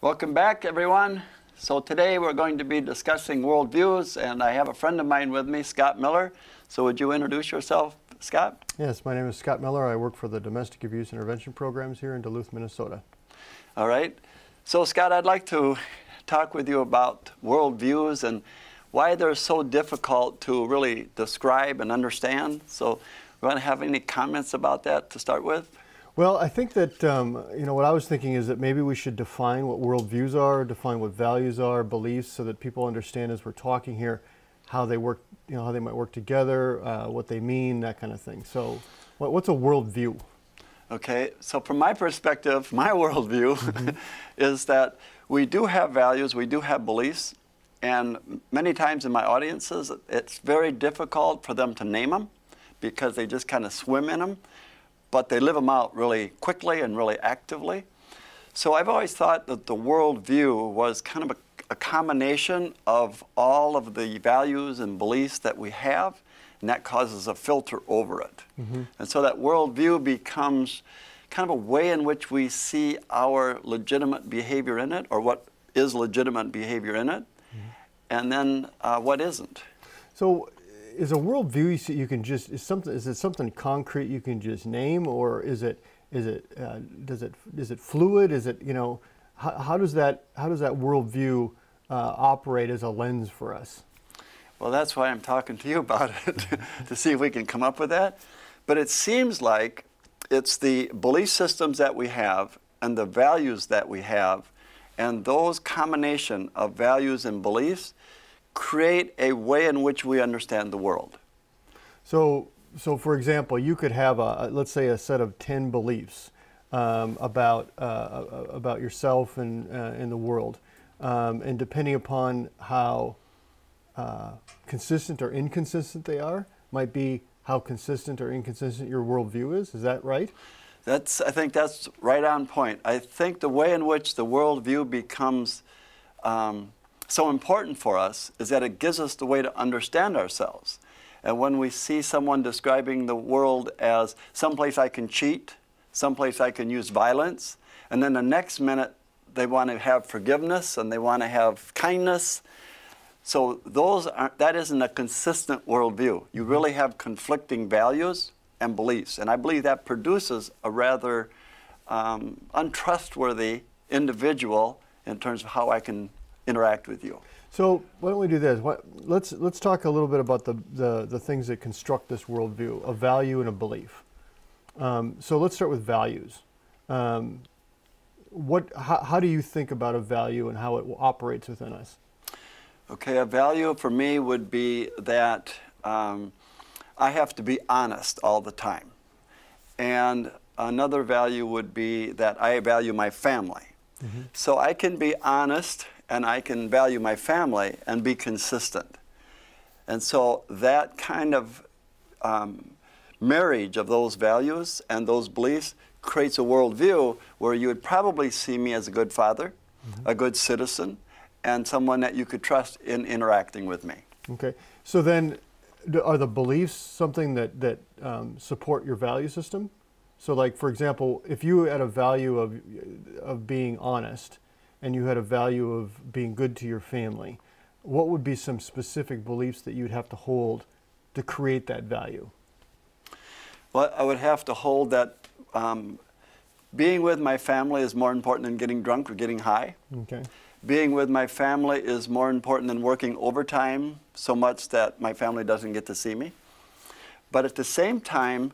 Welcome back, everyone. So today we're going to be discussing worldviews, and I have a friend of mine with me, Scott Miller. So would you introduce yourself, Scott? Yes, my name is Scott Miller. I work for the Domestic Abuse Intervention Programs here in Duluth, Minnesota. All right. So Scott, I'd like to talk with you about worldviews and why they're so difficult to really describe and understand. So you want to have any comments about that to start with? Well, I think that, what I was thinking is that maybe we should define what worldviews are, define what values are, beliefs, so that people understand as we're talking here how they work, how they might work together, what they mean, that kind of thing. So what's a worldview? Okay, so from my perspective, my worldview is that we do have values, we do have beliefs, and many times in my audiences, it's very difficult for them to name them because they just kind of swim in them. But they live them out really quickly and really actively. So I've always thought that the worldview was kind of a combination of all of the values and beliefs that we have, and that causes a filter over it. And so that worldview becomes kind of a way in which we see our legitimate behavior in it, or what is legitimate behavior in it, and then what isn't. So is a worldview you can just is it something concrete you can just name, or is it fluid? Is it how does that worldview operate as a lens for us? Well, that's why I'm talking to you about it to see if we can come up with that. But it seems like it's the belief systems that we have and the values that we have, and those combination of values and beliefs create a way in which we understand the world. So for example, you could have let's say a set of 10 beliefs about yourself and in the world, and depending upon how consistent or inconsistent they are, might be how consistent or inconsistent your worldview is. Is that right? I think that's right on point. I think the way in which the worldview becomes so important for us is that it gives us the way to understand ourselves. And when we see someone describing the world as someplace I can cheat, someplace I can use violence, and then the next minute they want to have forgiveness and they want to have kindness. So that isn't a consistent worldview. You really have conflicting values and beliefs. And I believe that produces a rather untrustworthy individual in terms of how I can interact with you. So why don't we do this? Let's talk a little bit about the things that construct this worldview, a value and a belief. So let's start with values. How do you think about a value and how it operates within us? Okay, a value for me would be that I have to be honest all the time. And another value would be that I value my family. So I can be honest and I can value my family and be consistent. And so that kind of marriage of those values and those beliefs creates a worldview where you would probably see me as a good father, a good citizen, and someone that you could trust in interacting with me. Okay. So then are the beliefs something that support your value system? So like, for example, if you had a value of being honest, and you had a value of being good to your family, what would be some specific beliefs that you'd have to hold to create that value? Well, I would have to hold that being with my family is more important than getting drunk or getting high. Okay. Being with my family is more important than working overtime so much that my family doesn't get to see me. But at the same time,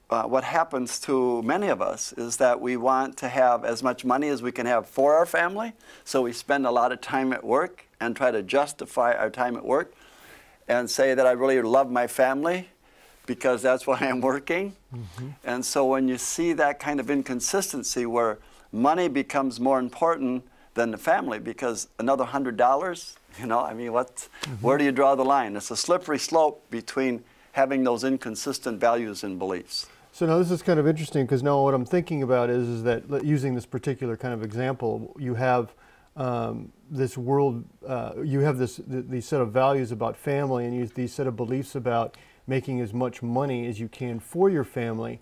what happens to many of us is that we want to have as much money as we can have for our family, so we spend a lot of time at work and try to justify our time at work and say that I really love my family because that's why I'm working. And so when you see that kind of inconsistency where money becomes more important than the family because another $100, I mean, where do you draw the line? It's a slippery slope between having those inconsistent values and beliefs. So now this is kind of interesting because now what I'm thinking about is that using this particular kind of example, you have this world, you have these set of values about family and these set of beliefs about making as much money as you can for your family.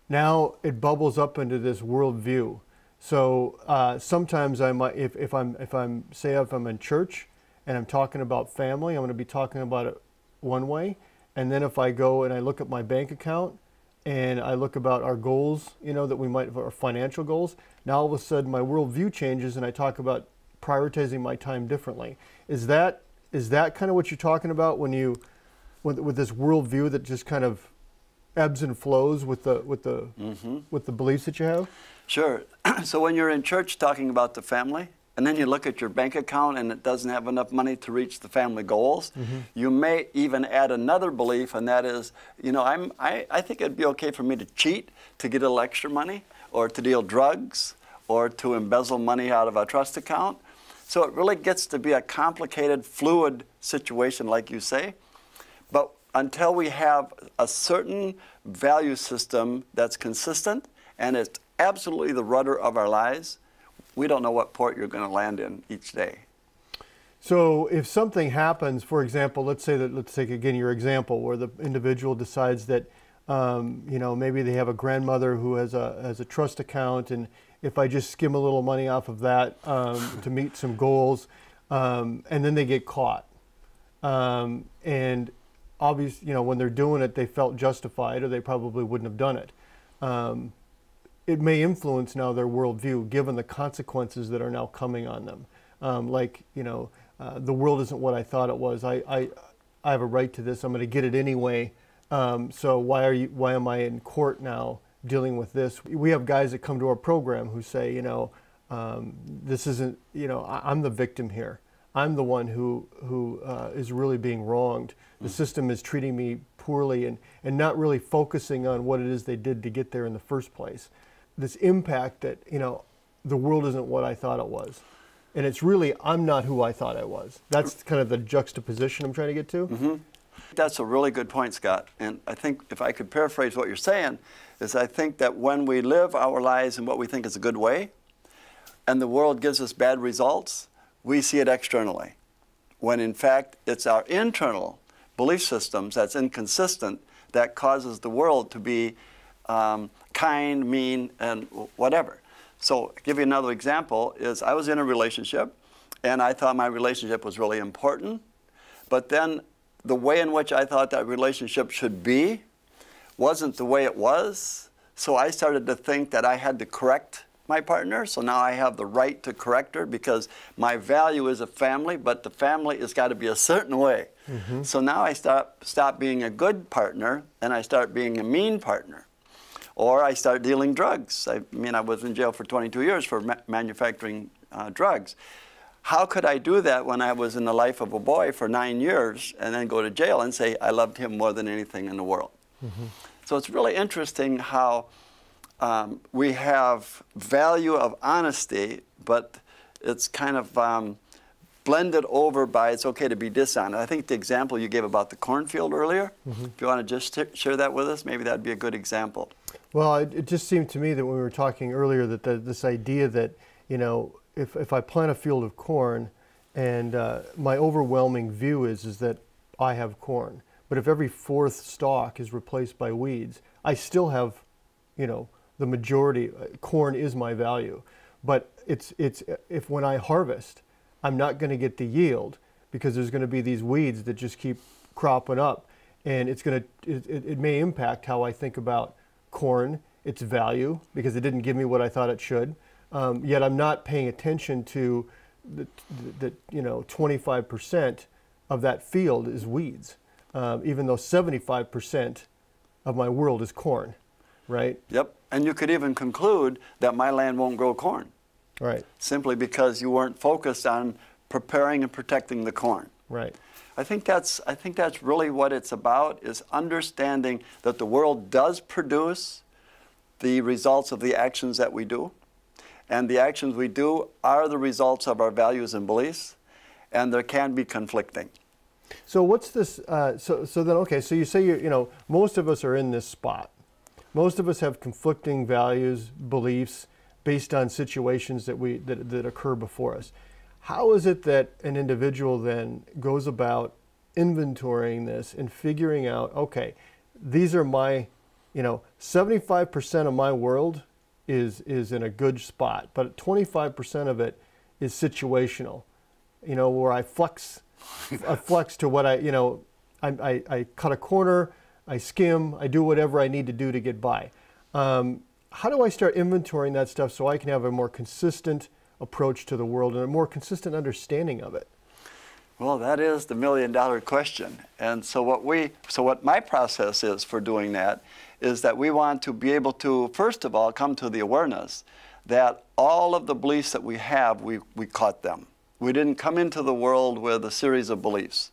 Now it bubbles up into this worldview. So sometimes I might, if I'm in church and I'm talking about family, I'm going to be talking about it one way, and then if I go and I look at my bank account and I look about our goals, that we might have, our financial goals, now all of a sudden my worldview changes and I talk about prioritizing my time differently. Is that kind of what you're talking about when you, with this worldview that just kind of ebbs and flows with the beliefs that you have? Sure. So when you're in church talking about the family, and then you look at your bank account and it doesn't have enough money to reach the family goals, you may even add another belief, and that is, I think it'd be okay for me to cheat to get a little extra money, or to deal drugs, or to embezzle money out of a trust account. So it really gets to be a complicated, fluid situation, like you say. But until we have a certain value system that's consistent and it's absolutely the rudder of our lives, we don't know what port you're going to land in each day. So if something happens, for example, let's take again your example where the individual decides that maybe they have a grandmother who has a trust account, and if I just skim a little money off of that to meet some goals, and then they get caught, and obviously, when they're doing it, they felt justified, or they probably wouldn't have done it. It may influence now their worldview, given the consequences that are now coming on them. The world isn't what I thought it was. I have a right to this. I'm going to get it anyway. So why am I in court now dealing with this? We have guys that come to our program who say, this isn't, I'm the victim here. I'm the one who is really being wronged. The system is treating me poorly and not really focusing on what it is they did to get there in the first place. This impact that, the world isn't what I thought it was. And it's really, I'm not who I thought I was. That's kind of the juxtaposition I'm trying to get to. That's a really good point, Scott. And I think if I could paraphrase what you're saying, is I think that when we live our lives in what we think is a good way, and the world gives us bad results, we see it externally. When in fact, it's our internal belief systems that's inconsistent that causes the world to be kind, mean, and whatever. So to give you another example is I was in a relationship and I thought my relationship was really important, but then the way in which I thought that relationship should be wasn't the way it was. So I started to think that I had to correct my partner. So now I have the right to correct her because my value is a family, but the family has got to be a certain way. So now I stop being a good partner and I start being a mean partner. Or I start dealing drugs. I was in jail for 22 years for manufacturing drugs. How could I do that when I was in the life of a boy for 9 years and then go to jail and say I loved him more than anything in the world? So it's really interesting how we have value of honesty, but it's kind of blended over by it's okay to be dishonest. I think the example you gave about the cornfield earlier, if you want to just share that with us, maybe that'd be a good example. Well, it just seemed to me that when we were talking earlier that this idea that, if I plant a field of corn and my overwhelming view is that I have corn, but if every fourth stalk is replaced by weeds, I still have, the majority, corn is my value. But if when I harvest, I'm not going to get the yield because there's going to be these weeds that just keep cropping up, and it may impact how I think about corn, its value, because it didn't give me what I thought it should. Yet I'm not paying attention to the 25% of that field is weeds, even though 75% of my world is corn, right? Yep, and you could even conclude that my land won't grow corn. Right. Simply because you weren't focused on preparing and protecting the corn. Right. I think that's really what it's about, is understanding that the world does produce the results of the actions that we do. And the actions we do are the results of our values and beliefs, and there can be conflicting. So what's this, so then, okay, so you say, most of us are in this spot. Most of us have conflicting values, beliefs, based on situations that occur before us. How is it that an individual then goes about inventorying this and figuring out, okay, these are my, 75% of my world is in a good spot, but 25% of it is situational. You know, where I flex to what I cut a corner, I skim, I do whatever I need to do to get by. How do I start inventorying that stuff so I can have a more consistent approach to the world and a more consistent understanding of it? Well, that is the million-dollar question. And so what my process is for doing that is that we want to be able to, first of all, come to the awareness that all of the beliefs that we have, we caught them. We didn't come into the world with a series of beliefs.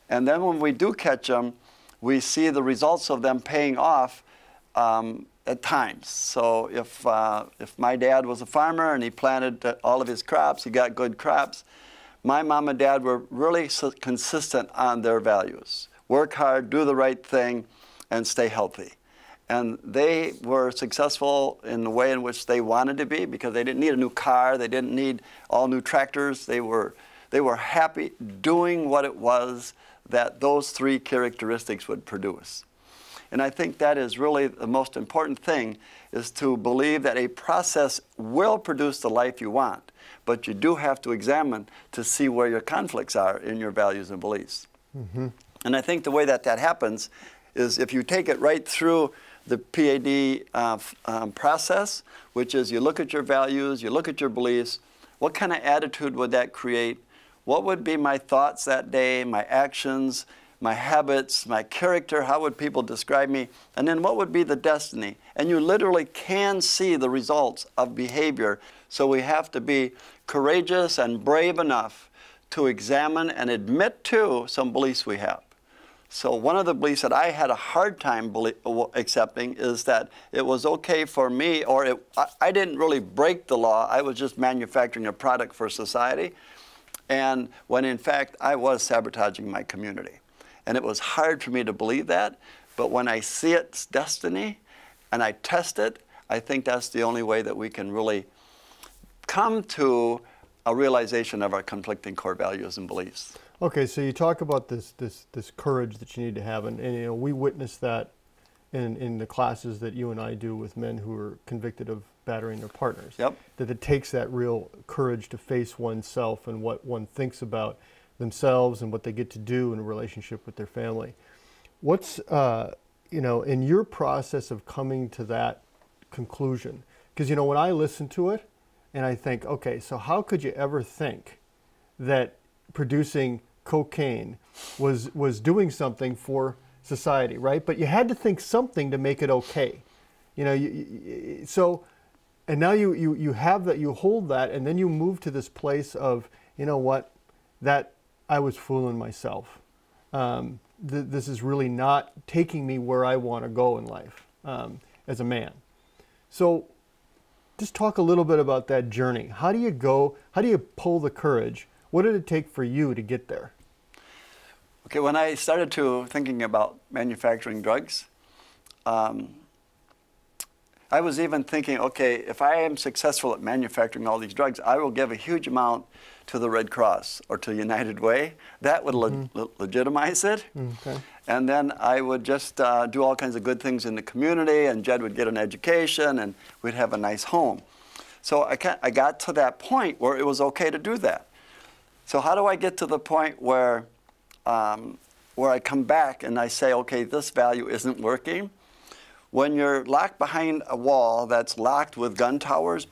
And then when we do catch them, we see the results of them paying off at times. So if my dad was a farmer and he planted all of his crops, he got good crops, my mom and dad were really consistent on their values. Work hard, do the right thing, and stay healthy. And they were successful in the way in which they wanted to be because they didn't need a new car, they didn't need all new tractors. They were happy doing what it was that those three characteristics would produce. And I think that is really the most important thing, is to believe that a process will produce the life you want, but you do have to examine to see where your conflicts are in your values and beliefs. Mm-hmm. And I think the way that happens is if you take it right through the PAD process, which is you look at your values, you look at your beliefs, what kind of attitude would that create? What would be my thoughts that day, my actions, my habits, my character, how would people describe me? And then what would be the destiny? And you literally can see the results of behavior. So we have to be courageous and brave enough to examine and admit to some beliefs we have. So one of the beliefs that I had a hard time accepting is that it was okay for me, or I didn't really break the law, I was just manufacturing a product for society. And when in fact I was sabotaging my community. And it was hard for me to believe that, but when I see its destiny and I test it, I think that's the only way that we can really come to a realization of our conflicting core values and beliefs. Okay, so you talk about this courage that you need to have, and you know, we witness that in the classes that you and I do with men who are convicted of battering their partners. Yep. That it takes that real courage to face oneself and what one thinks about themselves and what they get to do in a relationship with their family. What's, you know, in your process of coming to that conclusion? Because, you know, when I listen to it and I think, okay, so how could you ever think that producing cocaine was doing something for society, right? But you had to think something to make it okay. You know, so, and now you have that, you hold that, and then you move to this place of, you know what, that I was fooling myself. This is really not taking me where I want to go in life as a man. So just talk a little bit about that journey. How do you pull the courage? What did it take for you to get there? Okay, when I started thinking about manufacturing drugs, I was even thinking, okay, if I am successful at manufacturing all these drugs, I will give a huge amount to the Red Cross or to United Way. That would legitimize it. Okay. And then I would just do all kinds of good things in the community, and Jed would get an education, and we'd have a nice home. So I got to that point where it was okay to do that. So how do I get to the point where I come back and I say, okay, this value isn't working? When you're locked behind a wall that's locked with gun towers,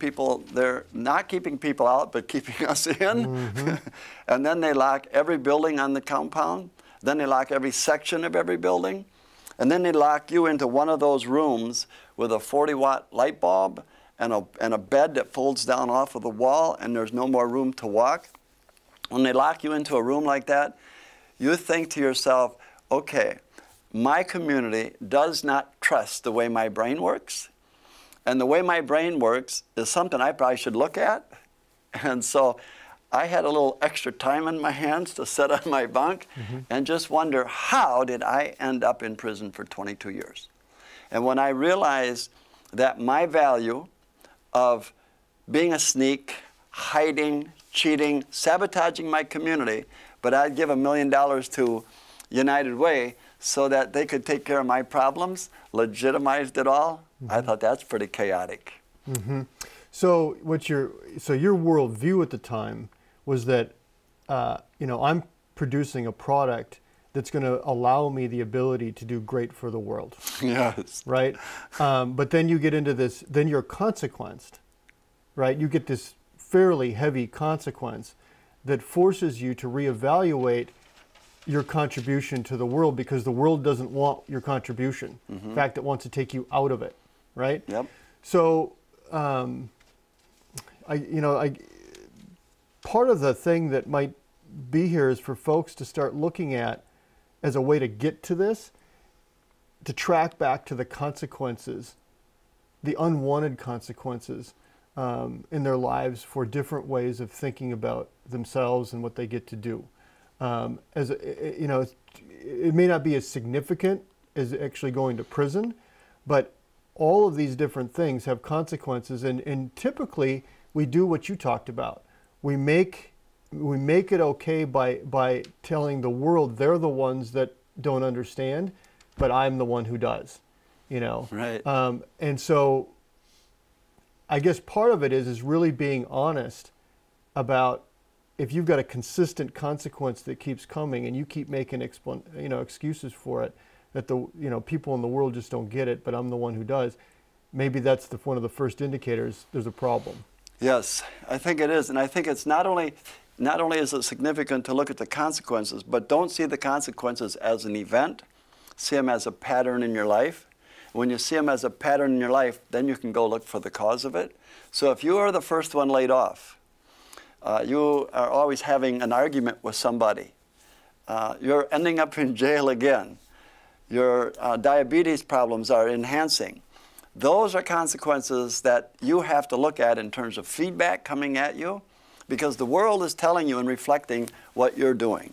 they're not keeping people out, but keeping us in. Mm-hmm. And then they lock every building on the compound. Then they lock every section of every building. And then they lock you into one of those rooms with a 40-watt light bulb and a bed that folds down off of the wall, and there's no more room to walk. When they lock you into a room like that, you think to yourself, okay, my community does not trust the way my brain works. And the way my brain works is something I probably should look at. And so I had a little extra time in my hands to sit on my bunk and just wonder, how did I end up in prison for 22 years? And when I realized that my value of being a sneak, hiding, cheating, sabotaging my community, but I'd give $1 million to United Way so that they could take care of my problems, legitimized it all, I thought that's pretty chaotic. So your worldview at the time was that, I'm producing a product that's going to allow me the ability to do great for the world. Yes. Right? But then you get into this, then you're consequenced, right? You get this fairly heavy consequence that forces you to reevaluate your contribution to the world, because the world doesn't want your contribution. In fact, it wants to take you out of it, right? Yep. So, part of the thing that might be here is for folks to start looking at as a way to get to this, to track back to the consequences, the unwanted consequences in their lives for different ways of thinking about themselves and what they get to do. It may not be as significant as actually going to prison, but all of these different things have consequences, and typically we do what you talked about. We make it okay by telling the world they're the ones that don't understand, but I'm the one who does, Right. And so I guess part of it is really being honest about, if you've got a consistent consequence that keeps coming and you keep making excuses for it, that people in the world just don't get it, but I'm the one who does. Maybe that's one of the first indicators there's a problem. Yes, I think it is, and I think it's not only is it significant to look at the consequences, but don't see the consequences as an event. See them as a pattern in your life. When you see them as a pattern in your life, then you can go look for the cause of it. So if you are the first one laid off, you are always having an argument with somebody. You're ending up in jail again. Your diabetes problems are enhancing. Those are consequences that you have to look at in terms of feedback coming at you, because the world is telling you and reflecting what you're doing.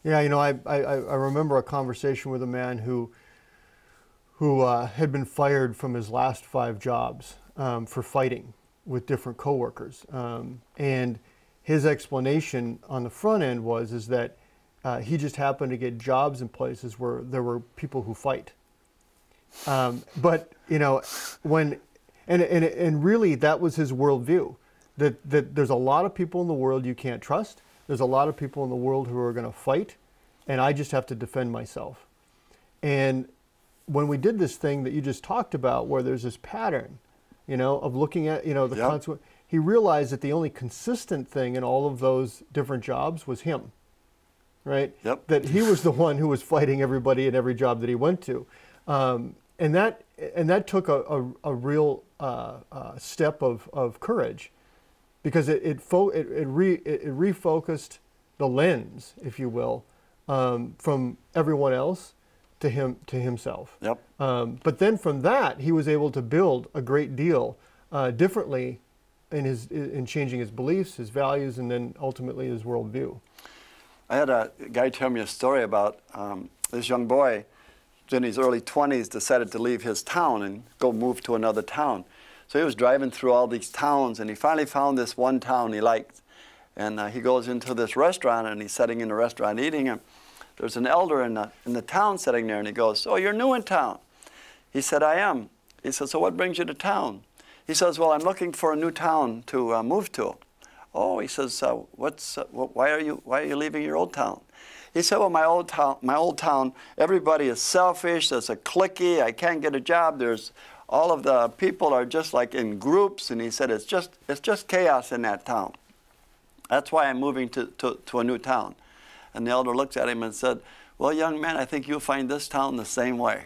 Yeah, I remember a conversation with a man who had been fired from his last 5 jobs for fighting with different coworkers, and his explanation on the front end was that he just happened to get jobs in places where there were people who fight. But and really that was his worldview, that there's a lot of people in the world you can't trust. There's a lot of people in the world who are going to fight, and I just have to defend myself. And when we did this thing that you just talked about, where there's this pattern, of looking at, the consequence, he realized that the only consistent thing in all of those different jobs was him, right? Yep. That he was the one who was fighting everybody at every job that he went to. And that took a real step of courage, because it refocused the lens, if you will, from everyone else to himself. Yep. But then from that, he was able to build a great deal differently in changing his beliefs, his values, and then ultimately his worldview. I had a guy tell me a story about this young boy in his early 20s decided to leave his town and go move to another town. So he was driving through all these towns, and he finally found this one town he liked. And he goes into this restaurant, and he's sitting in the restaurant eating, and there's an elder in the town sitting there, and he goes, "So you're new in town?" He said, "I am." He said, "So what brings you to town?" He says, "Well, I'm looking for a new town to move to." "Oh," he says, why are you leaving your old town?" He said, "Well, my old town, everybody is selfish. There's a cliquey. I can't get a job. There's all of the people are just like in groups." And he said, it's just chaos in that town. That's why I'm moving to a new town." And the elder looked at him and said, "Well, young man, I think you'll find this town the same way."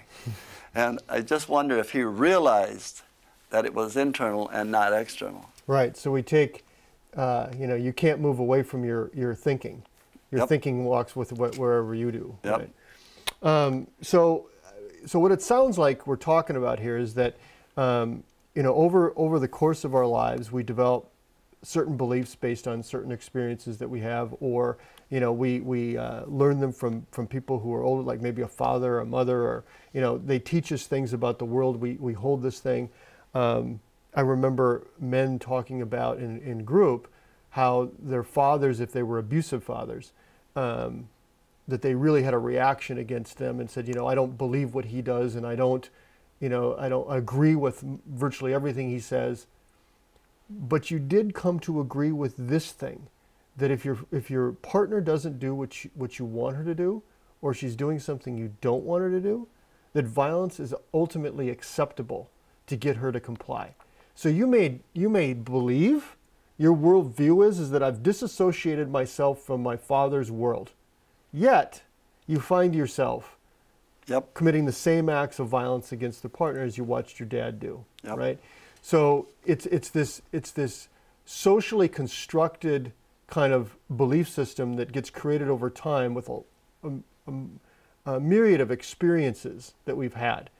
And I just wonder if he realized that it was internal and not external. Right. So we take, you can't move away from your thinking. Your Yep. thinking walks with wherever you do. Yep. Right? So what it sounds like we're talking about here is that, over the course of our lives, we develop certain beliefs based on certain experiences that we have, or we learn them from people who are older, like maybe a father or a mother, or they teach us things about the world. We hold this thing. I remember men talking about in group how their fathers, if they were abusive fathers, that they really had a reaction against them and said, I don't believe what he does, and I don't I don't agree with virtually everything he says, but you did come to agree with this thing, that if your partner doesn't do what you want her to do, or she's doing something you don't want her to do, that violence is ultimately acceptable to get her to comply. So you may believe, your worldview is that I've disassociated myself from my father's world, yet you find yourself committing the same acts of violence against the partner as you watched your dad do, right? So it's this socially constructed kind of belief system that gets created over time with a myriad of experiences that we've had,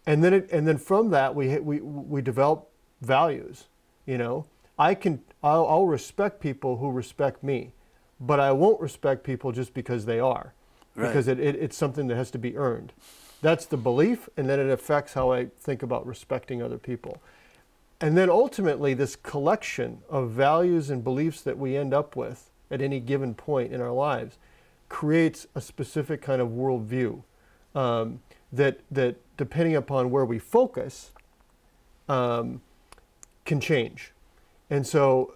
and then from that we develop values. I'll respect people who respect me, but I won't respect people just because they are, because it's something that has to be earned. That's the belief, and then it affects how I think about respecting other people. And then ultimately, this collection of values and beliefs that we end up with at any given point in our lives creates a specific kind of worldview that depending upon where we focus, can change. And so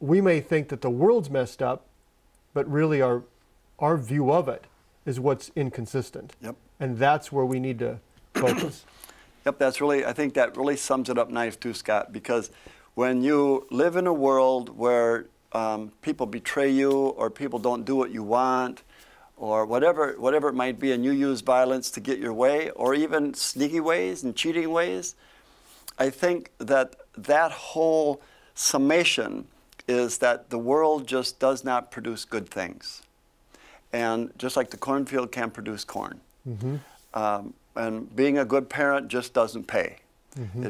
we may think that the world's messed up, but really our view of it is what's inconsistent. And that's where we need to focus. I think that really sums it up nice too, Scott, because when you live in a world where people betray you, or people don't do what you want, or whatever it might be, and you use violence to get your way, or even sneaky ways and cheating ways, I think that whole summation is that the world just does not produce good things. And just like the cornfield can't produce corn. And being a good parent just doesn't pay,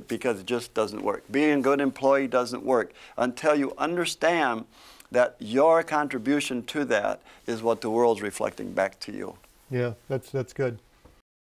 because it just doesn't work. Being a good employee doesn't work until you understand that your contribution to that is what the world's reflecting back to you. Yeah, that's good.